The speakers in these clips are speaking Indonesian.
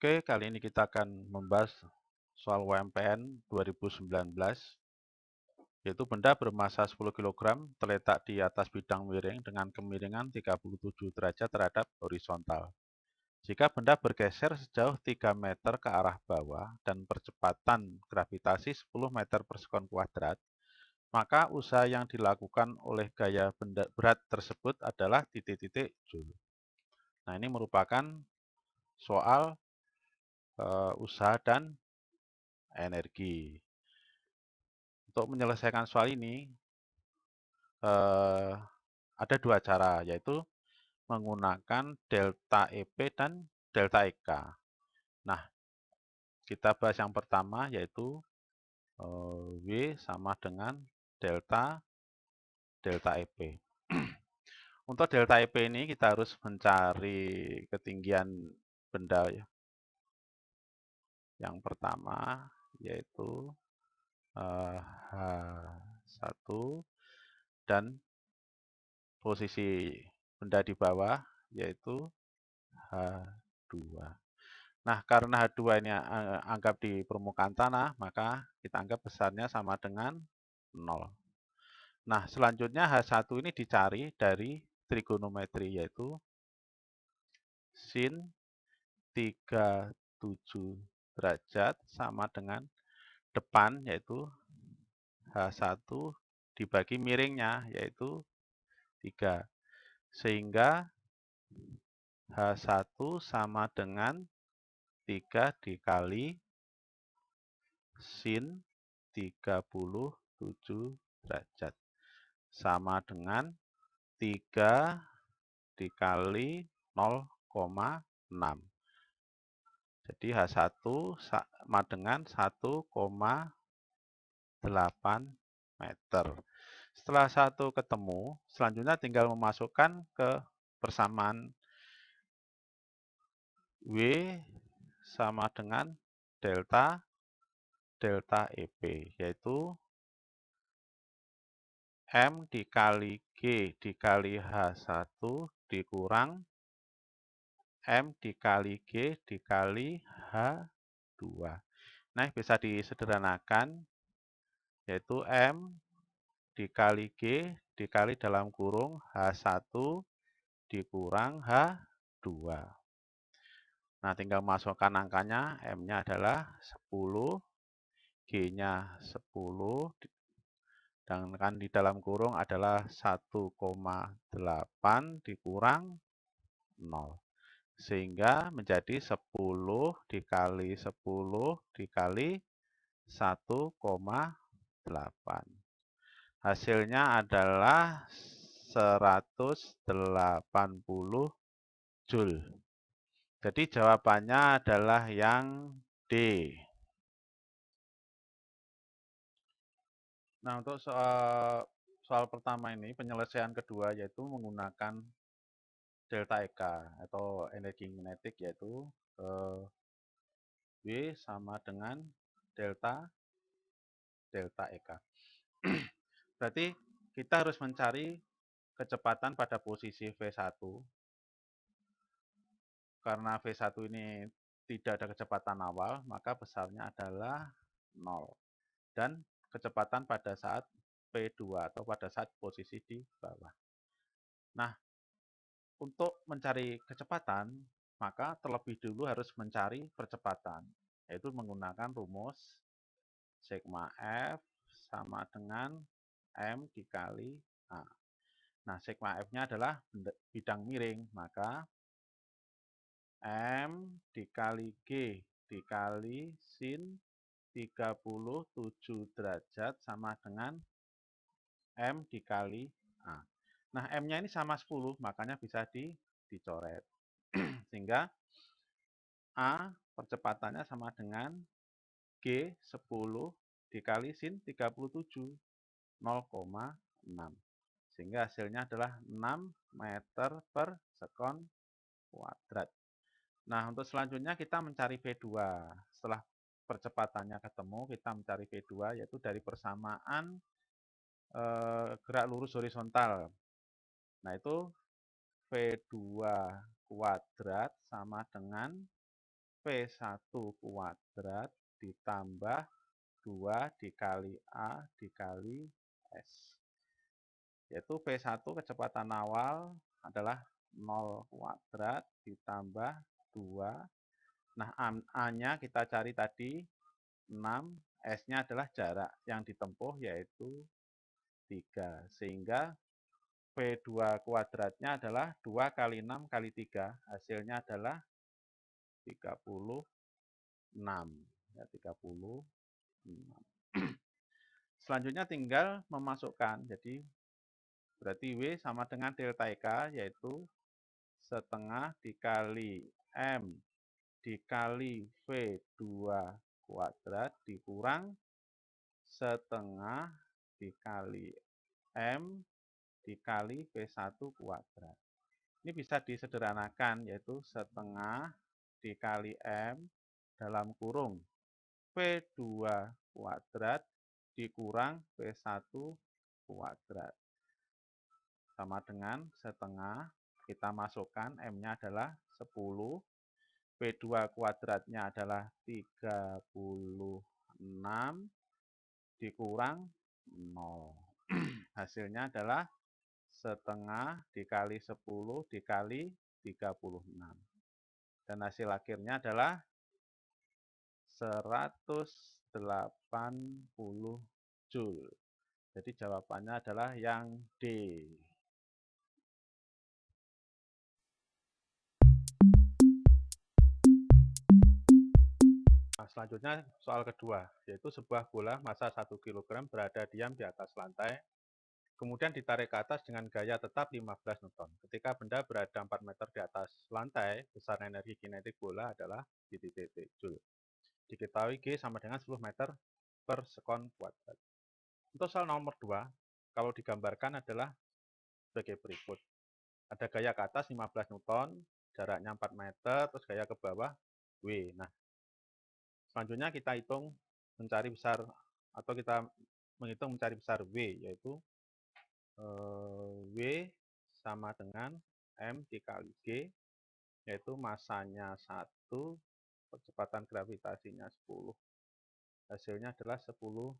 Oke, kali ini kita akan membahas soal UMPN 2019, yaitu benda bermassa 10 kg terletak di atas bidang miring dengan kemiringan 37 derajat terhadap horizontal. Jika benda bergeser sejauh 3 meter ke arah bawah dan percepatan gravitasi 10 meter per sekon kuadrat, maka usaha yang dilakukan oleh gaya benda berat tersebut adalah titik-titik joule. Nah, ini merupakan soal usaha dan energi. Untuk menyelesaikan soal ini, ada dua cara, yaitu menggunakan delta EP dan delta EK. Nah, kita bahas yang pertama, yaitu W sama dengan delta EP. Untuk delta EP ini kita harus mencari ketinggian benda ya. Yang pertama, yaitu H1 dan posisi benda di bawah, yaitu H2. Nah, karena H2 ini anggap di permukaan tanah, maka kita anggap besarnya sama dengan 0. Nah, selanjutnya H1 ini dicari dari trigonometri, yaitu sin 37 derajat sama dengan depan, yaitu H1 dibagi miringnya, yaitu 3. Sehingga H1 sama dengan 3 dikali sin 37 derajat. Sama dengan 3 dikali 0,6. Jadi H1 sama dengan 1,8 meter. Setelah 1 ketemu, selanjutnya tinggal memasukkan ke persamaan W sama dengan delta EP, yaitu M dikali G dikali H1 dikurang M dikali G dikali H2. Nah, bisa disederhanakan, yaitu M dikali G dikali dalam kurung H1 dikurang H2. Nah, tinggal masukkan angkanya, M-nya adalah 10, G-nya 10, dan kan di dalam kurung adalah 1,8 dikurang 0. Sehingga menjadi 10 dikali 10 dikali 1,8. Hasilnya adalah 180 joule. Jadi jawabannya adalah yang D. Nah, untuk soal pertama ini, penyelesaian kedua yaitu menggunakan delta EK atau energi kinetik, yaitu W sama dengan delta EK. Berarti kita harus mencari kecepatan pada posisi V1. Karena V1 ini tidak ada kecepatan awal, maka besarnya adalah 0. Dan kecepatan pada saat P2 atau pada saat posisi di bawah. Nah, untuk mencari kecepatan, maka terlebih dulu harus mencari percepatan, yaitu menggunakan rumus sigma F sama dengan M dikali A. Nah, sigma F-nya adalah bidang miring, maka M dikali G dikali sin 37 derajat sama dengan M dikali A. Nah, M-nya ini sama 10, makanya bisa dicoret. Sehingga A percepatannya sama dengan G 10 dikali sin 37, 0,6. Sehingga hasilnya adalah 6 meter per sekon kuadrat. Nah, untuk selanjutnya kita mencari V2. Setelah percepatannya ketemu, kita mencari V2, yaitu dari persamaan gerak lurus horizontal. Nah, itu V2 kuadrat sama dengan P1 kuadrat ditambah 2 dikali A dikali S. Yaitu P1 kecepatan awal adalah 0 kuadrat ditambah 2. Nah, A-nya kita cari tadi 6, S-nya adalah jarak yang ditempuh yaitu 3. Sehingga P2 kuadratnya adalah 2 kali 6 kali 3. Hasilnya adalah 36. Ya, 36. Selanjutnya tinggal memasukkan. Jadi berarti W sama dengan delta EK, yaitu setengah dikali M dikali V2 kuadrat dikurang setengah dikali M dikali V1 kuadrat. Ini bisa disederhanakan, yaitu setengah dikali M dalam kurung V2 kuadrat dikurang V1 kuadrat. Sama dengan setengah, kita masukkan M-nya adalah 10, V2 kuadratnya adalah 36, dikurang 0. Hasilnya adalah setengah dikali 10 dikali 36. Dan hasil akhirnya adalah 180 Joule. Jadi jawabannya adalah yang D. Nah, selanjutnya soal kedua, yaitu sebuah bola massa 1 kg berada diam di atas lantai, kemudian ditarik ke atas dengan gaya tetap 15 Newton. Ketika benda berada 4 meter di atas lantai, besar energi kinetik bola adalah di titik T, Joule. Diketahui G sama dengan 10 meter per sekon kuadrat. Untuk soal nomor 2, kalau digambarkan adalah sebagai berikut. Ada gaya ke atas 15 Newton, jaraknya 4 meter, terus gaya ke bawah W. Nah, selanjutnya kita hitung mencari besar, atau kita menghitung mencari besar W, yaitu W sama dengan M dikali G, yaitu masanya 1, kecepatan gravitasinya 10. Hasilnya adalah 10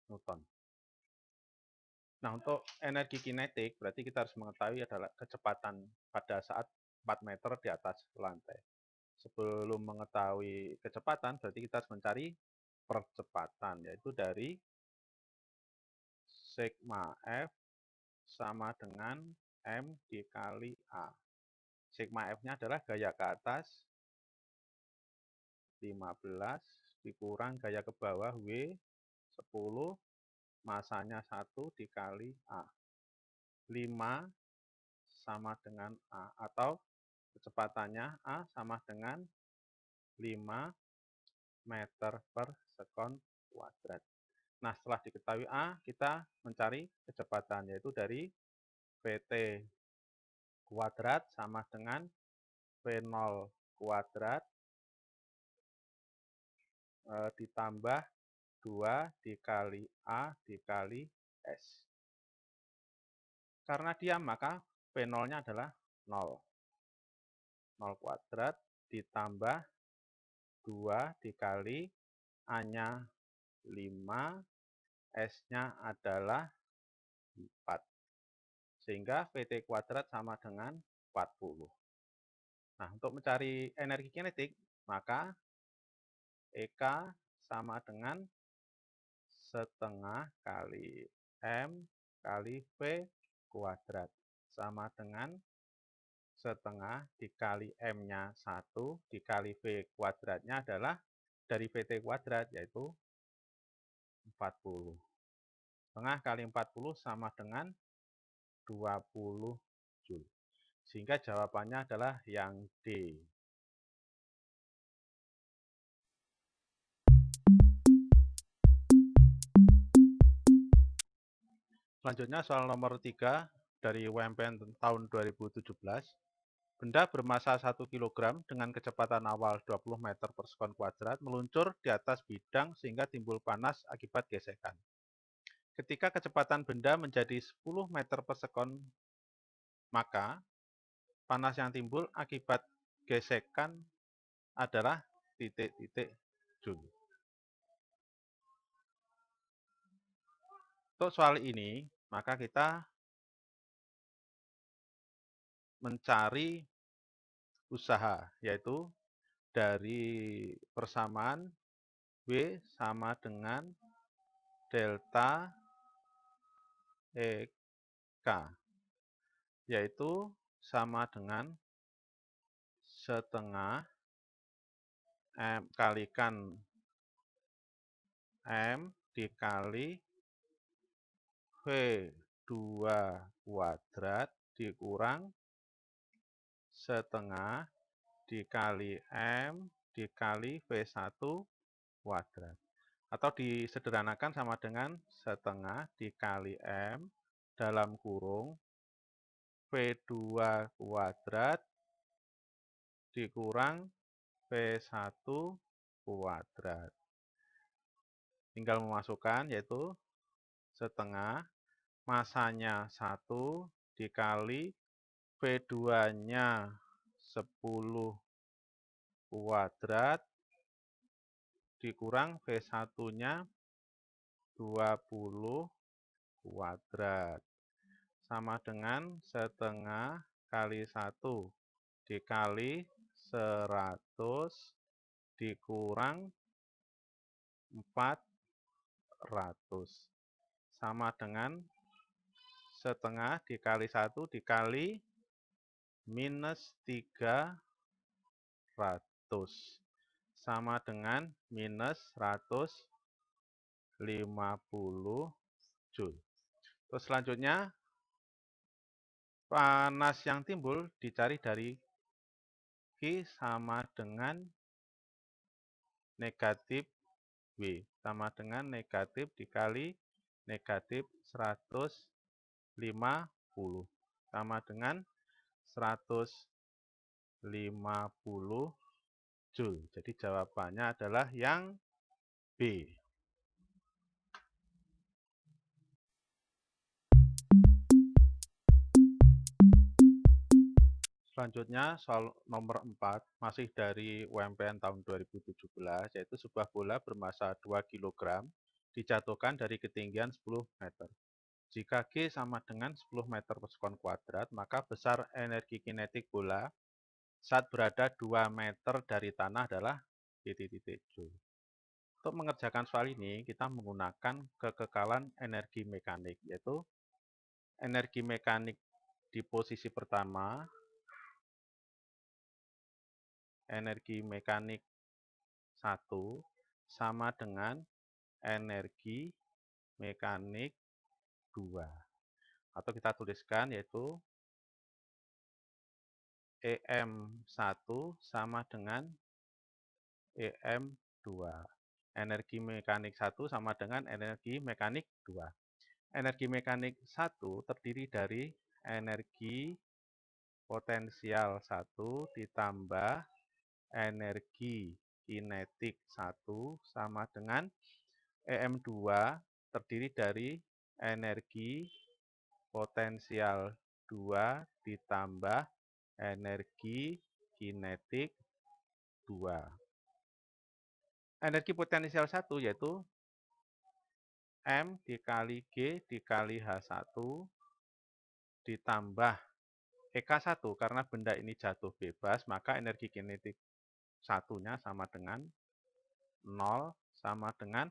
Newton. Nah, untuk energi kinetik, berarti kita harus mengetahui adalah kecepatan pada saat 4 meter di atas lantai. Sebelum mengetahui kecepatan, berarti kita harus mencari percepatan, yaitu dari sigma F sama dengan M dikali A. Sigma F-nya adalah gaya ke atas 15 dikurang gaya ke bawah W 10, masanya 1 dikali A. 5 sama dengan A, atau kecepatannya A sama dengan 5 meter per sekon kuadrat. Nah, setelah diketahui A, kita mencari kecepatan, yaitu dari Vt kuadrat sama dengan V0 kuadrat ditambah 2 dikali A dikali S. Karena diam, maka V0-nya adalah 0. 0 kuadrat ditambah 2 dikali A-nya 5, S-nya adalah 4. Sehingga Vt kuadrat sama dengan 40. Nah, untuk mencari energi kinetik, maka EK sama dengan setengah kali M kali V kuadrat. Sama dengan setengah dikali M-nya 1 dikali V kuadratnya adalah dari Vt kuadrat, yaitu 40. Setengah kali 40 sama dengan 20 Joule. Sehingga jawabannya adalah yang D. Selanjutnya soal nomor 3 dari UMPN tahun 2017. Benda bermassa 1 kg dengan kecepatan awal 20 meter per sekon kuadrat meluncur di atas bidang sehingga timbul panas akibat gesekan. Ketika kecepatan benda menjadi 10 meter per sekon, maka panas yang timbul akibat gesekan adalah titik-titik Joule. Untuk soal ini, maka kita mencari usaha, yaitu dari persamaan W sama dengan delta EK, yaitu sama dengan setengah M kalikan M dikali V2 kuadrat dikurang setengah dikali M dikali V1 kuadrat. Atau disederhanakan sama dengan setengah dikali M dalam kurung V2 kuadrat dikurang V1 kuadrat. Tinggal memasukkan, yaitu setengah masanya 1 dikali V2-nya 10 kuadrat dikurang V1-nya 20 kuadrat. Sama dengan setengah kali 1 dikali 100 dikurang 400. Sama dengan setengah dikali 1 dikali minus 300. Sama dengan minus 150 Joule. Terus selanjutnya, panas yang timbul dicari dari Q sama dengan negatif W, sama dengan negatif dikali negatif 150, sama dengan 150 Joule. Jadi jawabannya adalah yang B. Selanjutnya, soal nomor 4, masih dari UMPN tahun 2017, yaitu sebuah bola bermassa 2 kg dijatuhkan dari ketinggian 10 meter. Jika G sama dengan 10 meter per sekon kuadrat, maka besar energi kinetik bola saat berada 2 meter dari tanah adalah titik-titik Joule. Untuk mengerjakan soal ini, kita menggunakan kekekalan energi mekanik, yaitu energi mekanik di posisi pertama, energi mekanik 1 sama dengan energi mekanik 2. Atau kita tuliskan, yaitu EM1 sama dengan EM2. Energi mekanik 1 sama dengan energi mekanik 2. Energi mekanik 1 terdiri dari energi potensial 1 ditambah energi kinetik 1 sama dengan EM2 terdiri dari energi potensial 2 ditambah energi kinetik 2. Energi potensial 1 yaitu M dikali G dikali H1 ditambah EK1, karena benda ini jatuh bebas, maka energi kinetik satunya sama dengan 0, sama dengan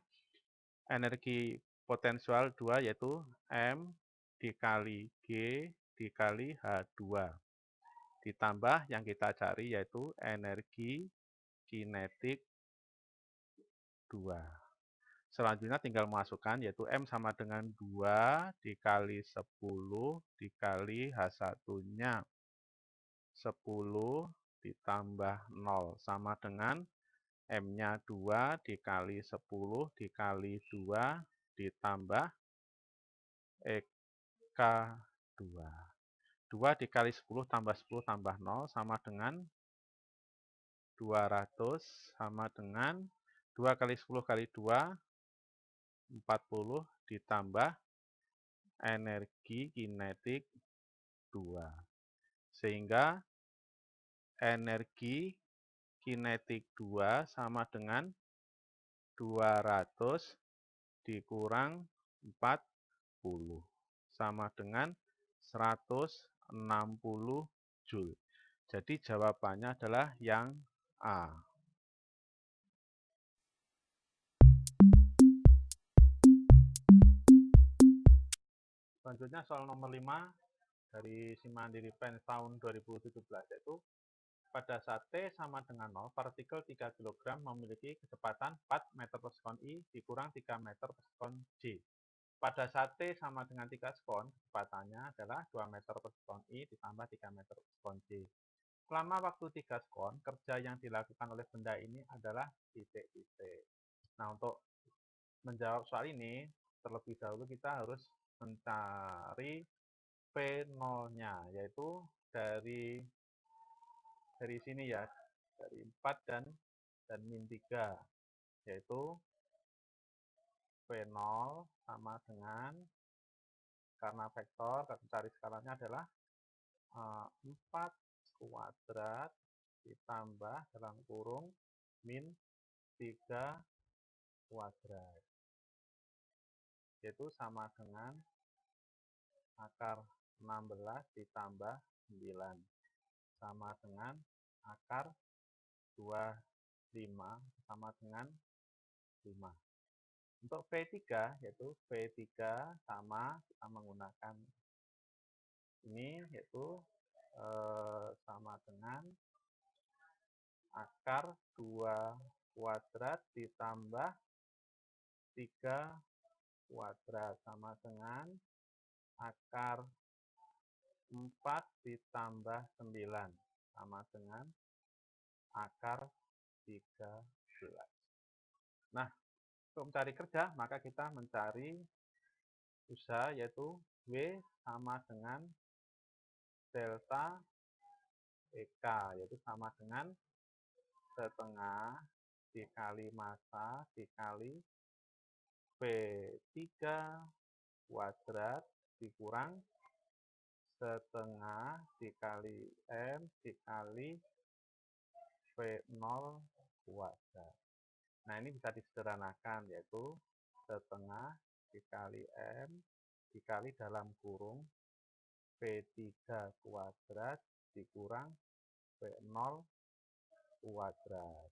energi potensial 2 yaitu M dikali G dikali H2. Ditambah yang kita cari yaitu energi kinetik 2. Selanjutnya tinggal masukkan, yaitu M sama dengan 2 dikali 10 dikali H1-nya 10 ditambah 0 sama dengan M-nya 2 dikali 10 dikali 2 ditambah EK2. 2 dikali 10 tambah 10 tambah 0 sama dengan 200, sama dengan 2 kali 10 kali 2, 40 ditambah energi kinetik 2. Sehingga energi kinetik 2 sama dengan 200 dikurang 40 sama dengan 160 Joule. Jadi jawabannya adalah yang A. Selanjutnya soal nomor 5 dari Simandiri Pen tahun 2017, yaitu pada saat T sama dengan 0, partikel 3 kg memiliki kecepatan 4 meter per sekon I dikurang 3 meter per sekon J. Pada saat T sama dengan 3 sekon, kecepatannya adalah 2 meter per sekon I ditambah 3 meter per sekon J. Selama waktu 3 sekon, kerja yang dilakukan oleh benda ini adalah titik-titik. Nah, untuk menjawab soal ini, terlebih dahulu kita harus mencari P0-nya, yaitu dari sini ya, dari 4 dan min 3, yaitu P0 sama dengan, karena vektor, cari skalanya adalah 4 kuadrat ditambah dalam kurung min 3 kuadrat, yaitu sama dengan akar 16 ditambah 9 sama dengan akar 25 sama dengan 5. Untuk P3 yaitu P3 sama, kita menggunakan ini, yaitu sama dengan akar 2 kuadrat ditambah 3 kuadrat sama dengan akar 4 ditambah 9 sama dengan akar 13. Nah, untuk mencari kerja, maka kita mencari usaha, yaitu W sama dengan delta EK, yaitu sama dengan setengah dikali massa dikali P3 kuadrat dikurang setengah dikali M dikali P0 kuadrat. Nah, ini bisa disederhanakan, yaitu setengah dikali M dikali dalam kurung P3 kuadrat dikurang P0 kuadrat.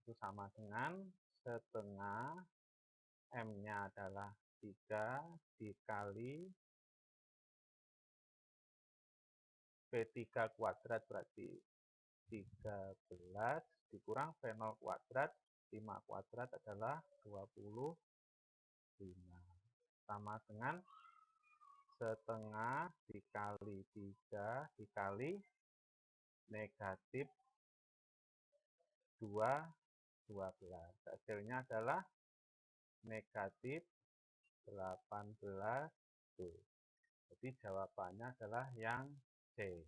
Itu sama dengan setengah M-nya adalah 3 dikali P3 kuadrat berarti 13 dikurang P0 kuadrat, 5 kuadrat adalah 25. Sama dengan setengah dikali 3 dikali negatif 2, 12. Hasilnya adalah negatif 18 Joule. Jadi jawabannya adalah yang C.